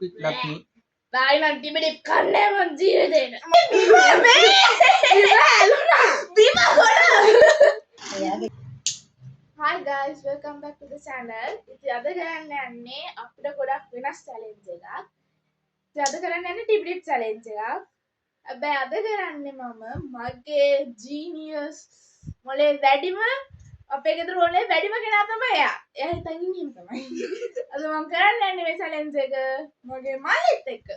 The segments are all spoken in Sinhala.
ලක්මි බායි මං ටිබෙඩ් කන්නේ මං ජීවිතේට බිම ගොඩ Hi guys, welcome back to the channel. ඉතින් අද කරන්න යන්නේ අපිට ගොඩක් වෙනස් challenge එකක්. ඉතින් අද කරන්න යන්නේ ටිබෙඩ් challenge එකක්. හැබැයි අද කරන්නේ මම මගේ genius මොලේ වැඩිම අපේ ගෙදර මොලේ වැඩිම කෙනා තමයි එයා. එයා හිතන් ඉන්නේ එහෙම තමයි. අද මම කරන්න යන්නේ මේ challenge එක මගේ මල්ලිත් එක්ක.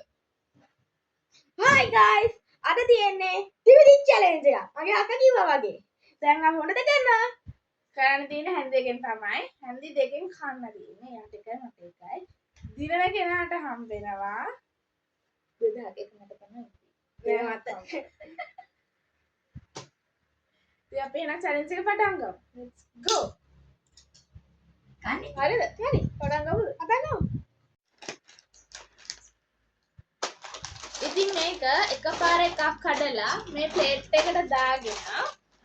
Hi guys, අද තියෙන්නේ ටිබෙඩ් challenge එකක්. මගේ අක්කා කිව්වා වගේ. දැන් අපි හොඳට කරනවා. කරන්න තියෙන හැන්දි දෙකෙන් තමයි හැන්දි දෙකෙන් කන්න තියෙන්නේ යාට එකයි මට එකයි දිනන කෙනාට හම්බ වෙනවා 2000ක් එකකට තමයි මේ මත ඉතින් අපි එහෙනම් challenge එක පටන් ගමු let's go කන්නේ හරිද හරි පටන් ගමු ඉතින් මේක එකපාර එකක් කඩලා මේ ප්ලේට් එකට දාගෙන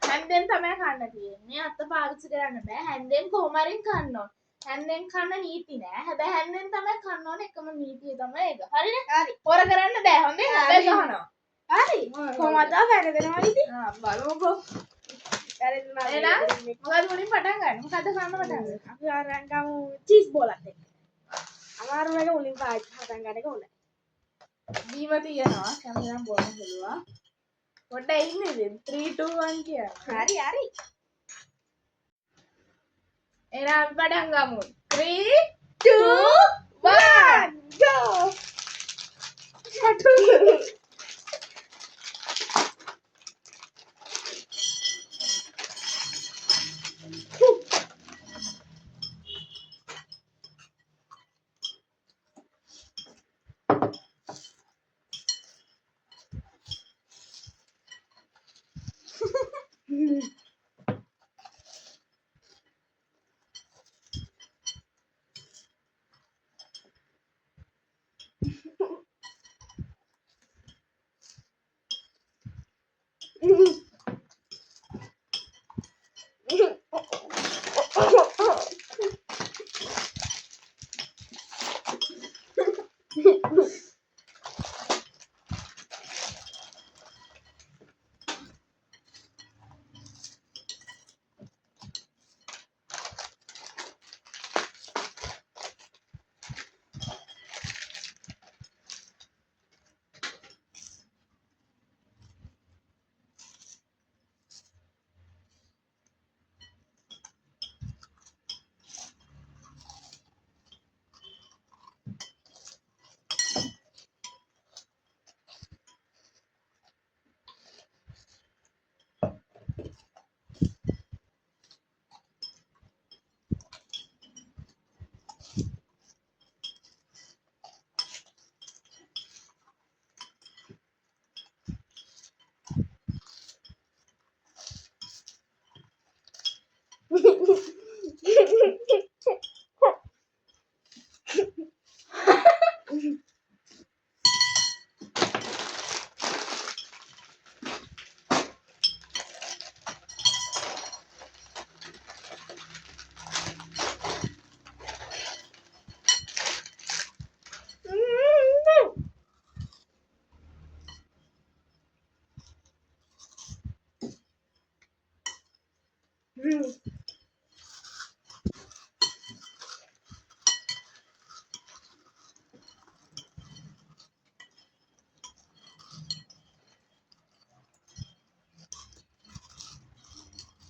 හැන්දෙන් තමයි කන්න තියෙන්නේ අත පාවිච්චි කරන්න බෑ හැන්දෙන් කොහොම හරි කන්න ඕන හැන්දෙන් කන්න නීති නෑ හැබැයි හැන්දෙන් තමයි කන්න ඕන එකම නීතිය තමයි ඒක හරිනේ හරි හොර කරන්න බෑ හොඳේ හැබැයි ගහනවා හරි කොහමද වැරදෙනවා ඉතින් බලමුකෝ වැරදුනා එහෙනම් මොකද මුලින් පටන් ගන්න මොකද කන්න පටන් ගන්න අපි අරන් ගමු චීස් බෝලත් එක්ක අමාරු එක මුලින් පටන් ගන්න එක හොඳයි බීම තියනවා කැමරාම් බෝල හෙළුවා පොඩ්ඩක් ඉන්නේ 3 2 1 කියලා. හරි හරි. එහෙනම් අපි පටන් ගමු. 3 2 1 go.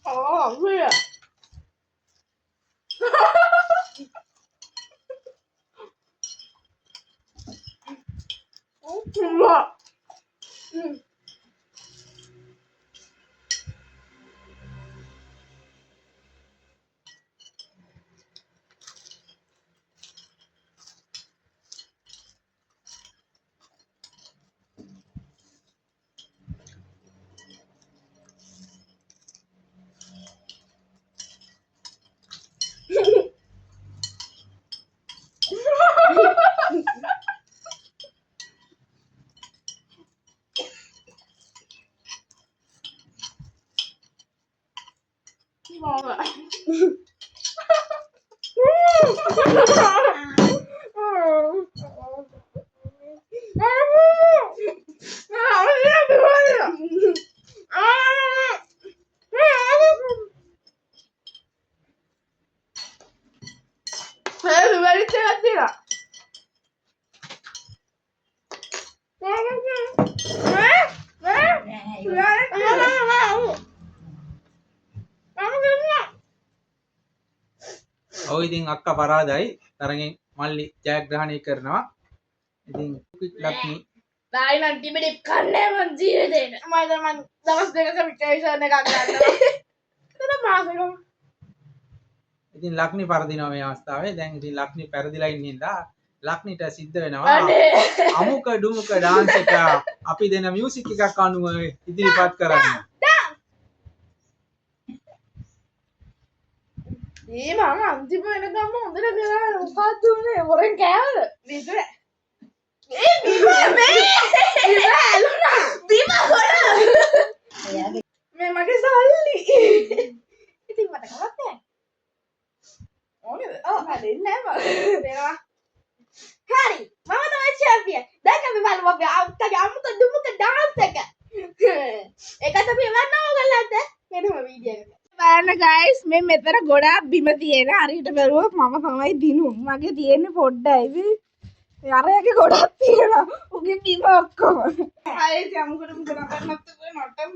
Oh, yeah. ඔය ඉතින් අක්කා පරාදයි. තරගෙන් මල්ලි ජයග්‍රහණය කරනවා. ඉතින් ලක්ෂ්මී ඩායි නම් ටිබෙඩ් කන්නේ මං ජීවිතේට. මම දවස් දෙකක විකේෂන් එකක් ගන්නවා. ඒක මාසෙක. ඉතින් ලක්ෂ්මී පරදිනවා මේ අවස්ථාවේ. දැන් ඉතින් ලක්ෂ්මී පෙරදිලා ඉන්න හින්දා ලක්ෂ්මීට සිද්ධ වෙනවා අමුක ඩුමුක ඩාන්ස් එක අපි දෙන මියුසික් එකක් අනුව ඉදිරිපත් කරන්න. ඒ මම අන්තිම වෙනකම්ම හොඳට කරා මොකක්ද උනේ හොරෙන් කෑවද විතර ඒ බිම ගොඩ මේ මගේ සල්ලි ඉතින් මට කමක් නැහැ ඕනේද ඔව් හරින්නේ නැහැ මම දෙනවා හරි මම තමයි චැම්පියන් දැන් අපි බලමු අපි අක්කගේ අමුක දුමුක ඩාන්ස් එක ඒකට අපි එවන්න ඕගොල්ලන්ට එනම වීඩියෝ එක බලන්න ගයිස් මේ මෙතන ගොඩාක් බිම තියෙන හරියට බැලුවොත් මම තමයි දිනු මගේ තියෙන්නේ පොඩ්ඩයි අරයගේ ගොඩක් තියෙනවා උගේ බිම ඔක්කොම ආයේ යමුකට මුකට කරන්නත් නටම්